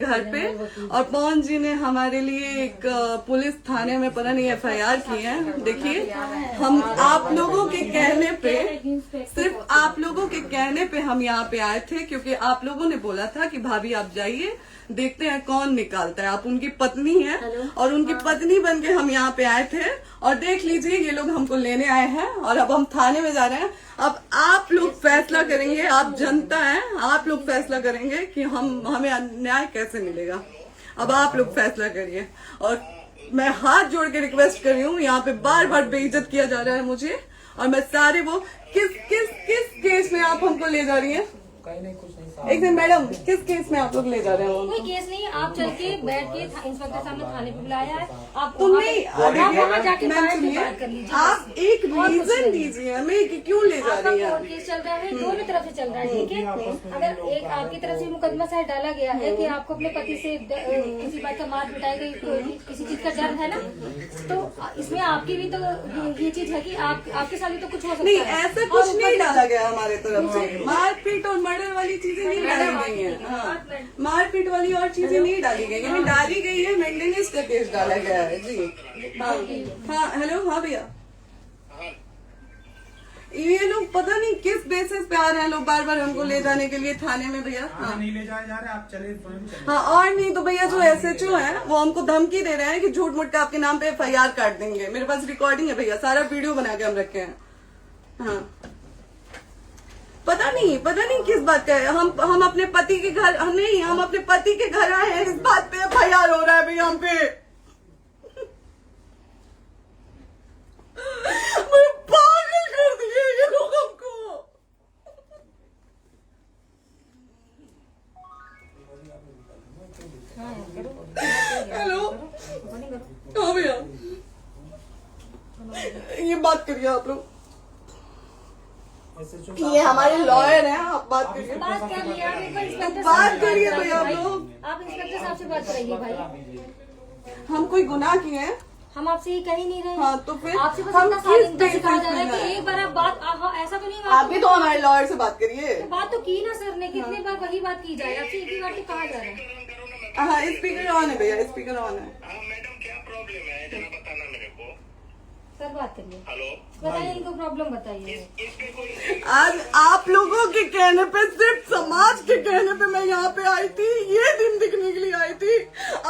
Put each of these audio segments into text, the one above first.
घर पे, और पवन जी ने हमारे लिए एक पुलिस थाने में पता नहीं FIR की है। देखिए, हम आप लोगों के कहने पे, सिर्फ आप लोगों के कहने पे हम यहाँ पे आए थे, क्योंकि आप लोगों ने बोला था कि भाभी आप जाइए, देखते हैं कौन निकालता है। आप उनकी पत्नी हैं और उनकी पत्नी बन के हम यहाँ पे आए थे, और देख लीजिए ये लोग हमको लेने आए हैं और अब हम थाने में जा रहे हैं। अब आप लोग फैसला करेंगे, आप जनता हैं, आप लोग फैसला करेंगे कि हमें न्याय कैसे मिलेगा। अब आप लोग फैसला करिए, और मैं हाथ जोड़ के रिक्वेस्ट कर रही हूँ, यहाँ पे बार बार बेइज्जत किया जा रहा है मुझे, और मैं सारे वो किस केस में आप हमको ले जा रही हैं? एक दिन मैडम, किस केस में आप लोग ले जा रहे हो? कोई केस नहीं, आप चल के बैठ के इंस्पेक्टर साहब ने थाने पे बुलाया है। आप तुमने जाके बात कर लीजिए। आप एक रीजन दीजिए हमें कि क्यों ले जा रही है। केस चल रहा है, दोनों तरफ से चल रहा है, ठीक है। अगर एक आपकी तरफ से मुकदमा शायद डाला गया है कि आपको अपने पति से किसी बात का मार पिटाई गई, किसी चीज का डर है ना, तो इसमें आपकी भी तो ये चीज है कि आपके साथ भी तो कुछ हो सकता है। नहीं, ऐसा कुछ नहीं डाला गया हमारे तरफ से। मारपीट और मर्डर वाली चीजें नहीं डाली गई है। हाँ, मारपीट वाली और चीजें नहीं डाली गई है। डाली गई है मेंटेनेंस का केस डाला गया है जी। हाँ हेलो, हाँ भैया, ये लोग पता नहीं किस बेसिस पे आ रहे हैं लोग बार बार हमको ले जाने के लिए थाने में भैया। हाँ नहीं ले जा रहे, आप चले। हाँ, और नहीं तो भैया जो SHO है वो हमको धमकी दे रहे हैं कि झूठ मूठ का आपके नाम पे FIR काट देंगे। मेरे पास रिकॉर्डिंग है भैया, सारा वीडियो बना के हम रखे हैं। हाँ, पता नहीं किस बात का है। हम अपने पति के घर नहीं, हम अपने पति के घर आए हैं, इस बात पे FIR हो रहा है भैया हम पे। पागल कर दिए ये लोग हमको। हेलो, हाँ भैया, ये बात करिए आप लोग, ये हमारे लॉयर हैं, आप बात करिए। बात कर लिया, बात करिए भैया आप लोग। आप इंस्पेक्टर साहब से बात करेंगे भाई। हम कोई गुनाह किए हैं? हम आपसे ये कह ही नहीं रहे। हाँ, तो फिर आपसे बस हम इतना किस साइलेंट सिखाया जा रहा है बेसिस कि एक बार आप बात ऐसा तो नहीं। आप भी तो हमारे लॉयर से बात करिए। तो बात तो की ना सर ने, कितने बार वही बात की जाए, आपसे एक ही बार तो कहा जा रहा है। हाँ, स्पीकर ऑन है भैया, स्पीकर ऑन है। मैडम क्या प्रॉब्लम है जरा बताना मेरे को। सर बात करिए। हेलो, बताइए, इनको प्रॉब्लम बताइए। इसके कोई आज आप लोगों के कहने पे, सिर्फ समाज के कहने पे मैं यहाँ पे आई थी, ये दिन दिखने के लिए आई थी।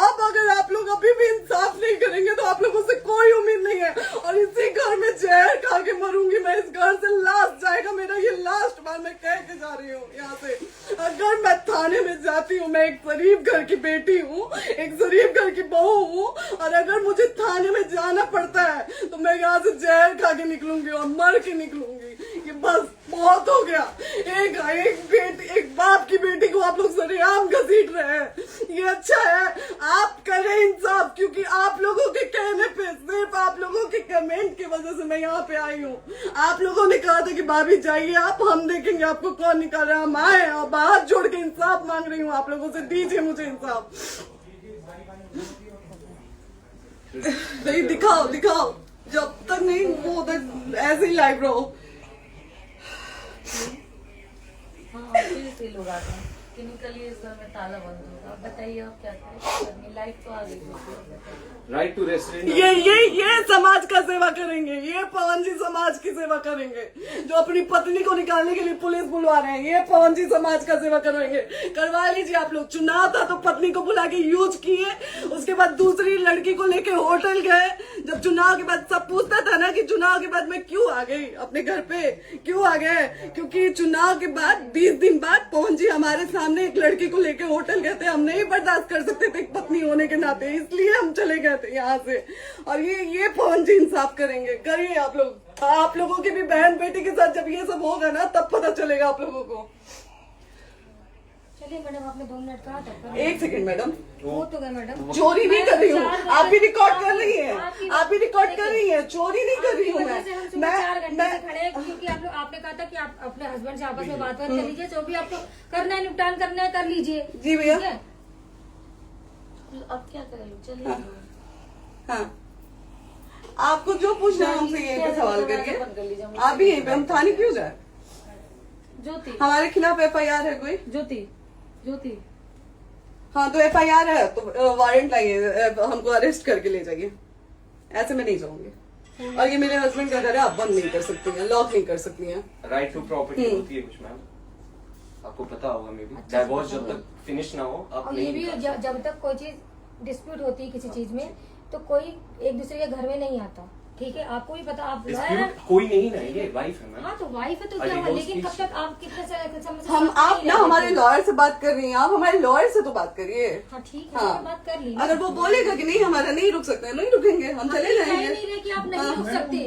अब अगर आप लोग अभी भी इंसाफ नहीं करेंगे तो आप लोगों से कोई उम्मीद नहीं है, और इसी घर में जहर खा के मरूंगी मैं। इस घर से लास्ट जाएगा मेरा, ये लास्ट बार मैं कह के जा रही हूँ यहाँ से। अगर मैं थाने में जाती हूँ, मैं एक गरीब घर की बेटी हूँ, एक गरीब घर की बहू हूँ, और अगर मुझे थाने में जाना पड़ता है तो मैं यहाँ से जहर खा के निकलूंगी और मर के निकलूंगी। ये बस बहुत हो गया। एक बाप की बेटी को आप लोग सरेआम घसीट रहे हैं, ये अच्छा है? आप करें इंसाफ, क्योंकि आप लोगों के कहने पे, सिर्फ आप लोगों के कमेंट की वजह से मैं यहाँ पे आई हूँ। आप लोगों ने कहा था कि भाभी जाइए आप, हम देखेंगे आपको कौन निकाल रहा है। हम आए और हाथ जोड़ के इंसाफ मांग रही हूँ आप लोगों से, दीजिए मुझे इंसाफ। नहीं, दिखाओ, जब तक नहीं वो तक ऐसे ही लाइव रहो। हाँ, फिर से लोग आते हैं कि निकलिए, इस घर में ताला बंद होगा। अब बताइए आप क्या करें, लाइफ तो आ गई। Right to restaurant. ये समाज का सेवा करेंगे, ये पवन जी समाज की सेवा करेंगे, जो अपनी पत्नी को निकालने के लिए पुलिस बुलवा रहे हैं। ये पवन जी समाज का सेवा करेंगे। करवा लीजिए आप लोग। चुनाव था तो पत्नी को बुला के यूज किए, उसके बाद दूसरी लड़की को लेके होटल गए। जब चुनाव के बाद सब पूछता था ना कि चुनाव के बाद मैं क्यों आ गई अपने घर पे, क्यों आ गए, क्योंकि चुनाव के बाद 20 दिन बाद पवन जी हमारे सामने एक लड़की को लेके होटल गए थे। हम नहीं बर्दाश्त कर सकते थे पत्नी होने के नाते, इसलिए हम चले गए थे यहाँ से। और ये पवन जी इंसाफ करेंगे। करिए आप लोग। आप लोगों की भी बहन बेटी के साथ जब ये सब होगा ना, तब पता चलेगा आप लोगों को। चलिए मैडम, आपने 2 मिनट कहा था। 1 सेकंड मैडम, वो तो गए मैडम। चोरी नहीं कर रही हूँ, आप भी रिकॉर्ड कर रही हैं, आप भी रिकॉर्ड कर रही हैं। चोरी नहीं कर रही हूँ मैं 4 घंटे से खड़े हैं, क्योंकि आपने कहा था कि आप अपने हस्बैंड से आपस में बात कर लीजिए, जो भी आपको करना है, निपटान करना है, कर लीजिए। जी भैया। अब क्या करें, चलिए। हाँ, आपको जो पूछना है हमसे यहीं पे सवाल करिए। आप भी यहीं पे, हम थाने क्यों जाए? ज्योति, हमारे खिलाफ FIR है कोई? ज्योति, हाँ तो FIR है तो वारंट लाइए, हमको अरेस्ट करके ले जाइए। ऐसे मैं नहीं जाऊंगी। और ये मेरे हस्बैंड का घर है, आप बंद नहीं कर सकती हैं, लॉक नहीं कर सकती हैं। राइट टू प्रॉपर्टी होती है कुछ मैम, आपको पता होगा मे बी। डाइवोर्स जब तक फिनिश ना हो आप और ये नहीं भी निकाल सकते। जब तक कोई चीज डिस्प्यूट होती है किसी चीज में तो कोई एक दूसरे के घर में नहीं आता, ठीक है? आपको भी पता, आप Dispute कोई नहीं ना, ये वाइफ है मैम। हाँ तो वाइफ है तो और क्या हुआ, divorce लेकिन कब case तक आप कितने समय से हम साथ आप नहीं ना रहते हमारे थे? लॉयर से बात कर रही हैं, आप हमारे लॉयर से तो बात करिए। हाँ ठीक है, हाँ। तो बात कर ली। अगर वो बोलेगा कि नहीं हमारा नहीं रुक सकते, नहीं रुकेंगे, हम चले कह जाएंगे। नहीं रहे कि आप नहीं रुक सकते,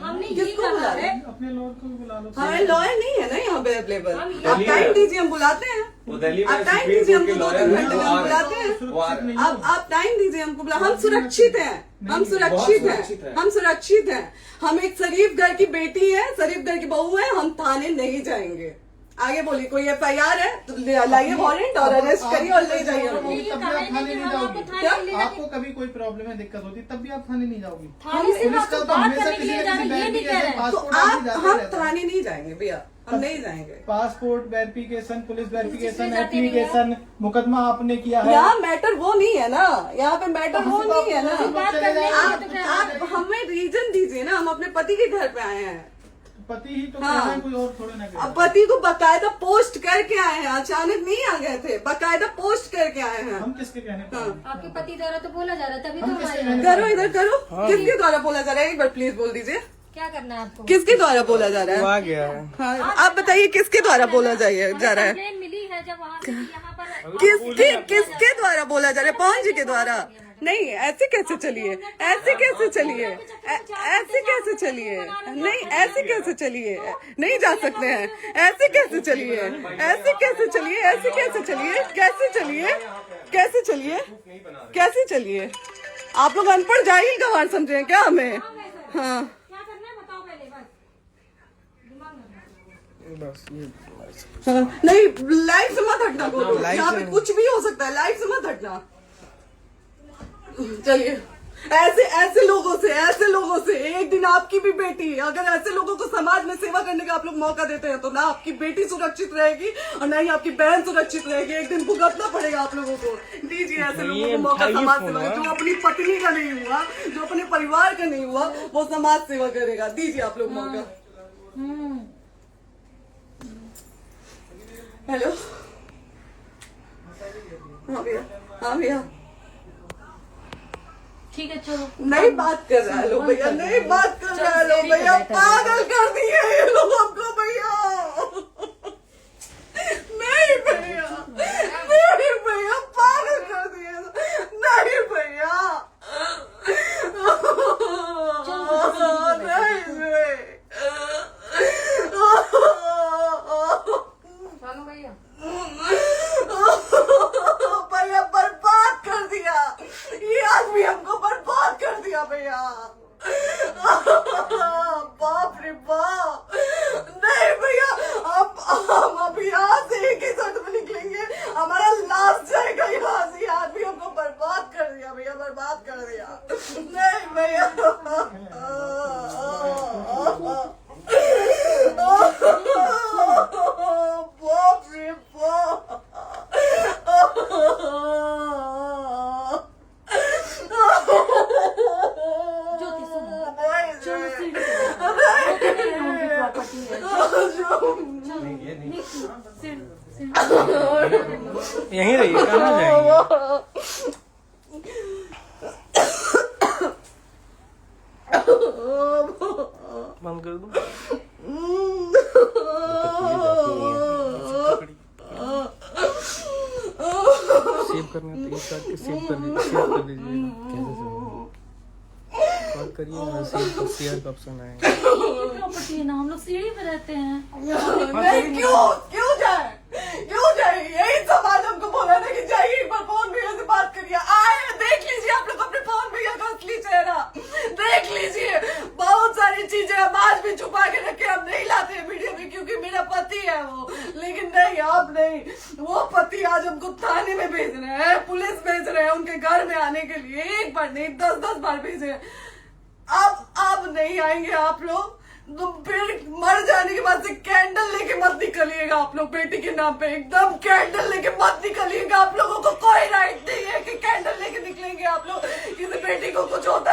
हमने ये किसको बुला कहा रहे? है। अपने लॉयर को भी बुला लो। हमारे लॉयर नहीं है ना यहाँ पे अवेलेबल। हम आप दिल्ली टाइम में- दीजिए, हम बुलाते हैं। वो दिल्ली में आप टाइम सुप्रीम दीजिए कोर्ट के हमको, 2-3 लॉयर हैं, घंटे वो में आ हम रहे हैं। बुलाते हैं। वो आ रहे हैं। आप टाइम दीजिए हमको, हम सुरक्षित हैं, हम सुरक्षित सुरक्षित हैं, हैं। हम सुरक्षित हैं। हम एक शरीफ घर की बेटी है, शरीफ घर की बहू है, हम थाने नहीं जाएंगे। आगे बोलिए, कोई FIR है तो लाइए वारंट और अरेस्ट करिए और ले जाइए हमको। तभी आप थाने नहीं जाओगी। क्या? आपको कभी कोई प्रॉब्लम है, दिक्कत होती तब भी आप थाने नहीं जाओगी। थाने से पुलिस बात का तो बात हमेशा करने के किसी लिए न जाना, किसी ये नहीं कह रहे हैं। तो पासपोर्ट आप आदमी जाते हम रहता है। थाने नहीं जाएंगे भैया, हम नहीं जाएंगे। पासपोर्ट वेरिफिकेशन, पुलिस वेरिफिकेशन, जाते नहीं है। एप्लीकेशन, मुकदमा आपने किया है। यहाँ मैटर वो नहीं है ना, यहाँ पे मैटर वो नहीं है ना। बात करने के लिए तो क्या आप हमें रीजन दीजिए ना, हम अपने पति के घर पे आए हैं। पति ही तो हाँ। कह रहे हैं, कोई और थोड़े ना कह रहे अब हैं। पति को बकायदा पोस्ट करके आए हैं, अचानक नहीं आ गए थे, बकायदा पोस्ट करके आए हैं। हम किसके कहने पर हाँ। हैं? आपके पति द्वारा तो बोला जा रहा है, तभी तो हम किसके हमारे कहने करो इधर करो, किसके द्वारा बोला जा रहा है, एक बार प्लीज बोल दीजिए, क्या करना है आपको? किसके द्वारा बोला जा रहा है? आ गया है। हाँ, आप बताइए किसके द्वारा बोला जा रहा है? कंप्लेन मिली है जब वहाँ से यहाँ पर किसके द्वारा बोला जा रहा है? पवन जी के द्वारा? नहीं, ऐसे कैसे चलिए, ऐसे कैसे चलिए, ऐसे कैसे चलिए, नहीं ऐसे कैसे चलिए, नहीं जा सकते हैं, ऐसे कैसे चलिए, ऐसे कैसे चलिए, ऐसे कैसे चलिए, कैसे चलिए, कैसे चलिए, कैसे चलिए? आप लोग अनपढ़ जाहिल गंवार समझे हैं क्या हमें? हाँ क्या करना है बताओ पहले, बस दिमाग में बस ये हाँ, नहीं लाइफ से मत हटना, बोलो यहाँ पे कुछ भी हो सकता है, लाइफ से मत हटना। चलिए, ऐसे लोगों से एक दिन आपकी भी बेटी, अगर ऐसे लोगों को समाज में सेवा करने का आप लोग मौका देते हैं तो ना आपकी बेटी सुरक्षित रहेगी और ना ही आपकी बहन सुरक्षित रहेगी। एक दिन भुगतना पड़ेगा आप लोगों को। दीजिए ऐसे लोगों को मौका समाज सेवा का, जो अपनी पत्नी का नहीं हुआ, जो अपने परिवार का नहीं हुआ, वो समाज सेवा करेगा। दीजिए आप लोग मौका। हेलो, हाँ भैया, हाँ भैया, ठीक है चलो। नहीं बात कर रहा है लोग भैया, नहीं बात कर रहा है लोग भैया, पागल कर दिए ये लोग हमको भैया। नहीं भैया, नहीं भैया, पागल कर दिए, नहीं भैया, नहीं चलो भैया, भैया बर्बाद कर दिया ये आदमी, हमको बर्बाद कर दिया भैया। बाप रे बाप, नहीं भैया, हम अभी यहाँ से एक ही शर्त में निकलेंगे, हमारा लास्ट जाएगा यहाँ से। ये आदमी हमको बर्बाद कर दिया भैया, बर्बाद कर दिया। नहीं भैया, बाप रे बाप, ज्योति सुनो, नहीं, प्रॉपर्टी है, यहीं रहिए, कहाँ जाएंगे? बंद कर दो। सेव करना तो इस काट के सेव कर दीजिए। बात करिए ना, सेव शेयर का ऑप्शन आएगा। प्रॉपर्टी है ना, हम लोग सीढ़ी पे रहते हैं। नहीं, क्यों जाए, क्यों जाए? यही समाज हमको बोला था कि जाइए एक बार पवन भैया से बात करिए। आए, देख लीजिए आप लोग अपने पवन भैया का असली चेहरा, देख लीजिए। बहुत सारी चीजें हम आज भी छुपा के रखे, हम नहीं लाते मीडिया में क्योंकि मेरा पति है वो, लेकिन नहीं, आप नहीं। वो पति आज हमको थाने में भेज रहे हैं, पुलिस भेज रहे हैं उनके घर में आने के लिए, एक बार नहीं 10-10 बार भेजे। अब नहीं आएंगे आप लोग, तो फिर मर जाने के बाद से कैंडल लेके मत निकलिएगा आप लोग बेटी के नाम पे, एकदम कैंडल लेके मत निकलिएगा। आप लोगों को कोई राइट नहीं है कि कैंडल लेके निकलेंगे आप लोग। किसी बेटी को कुछ होता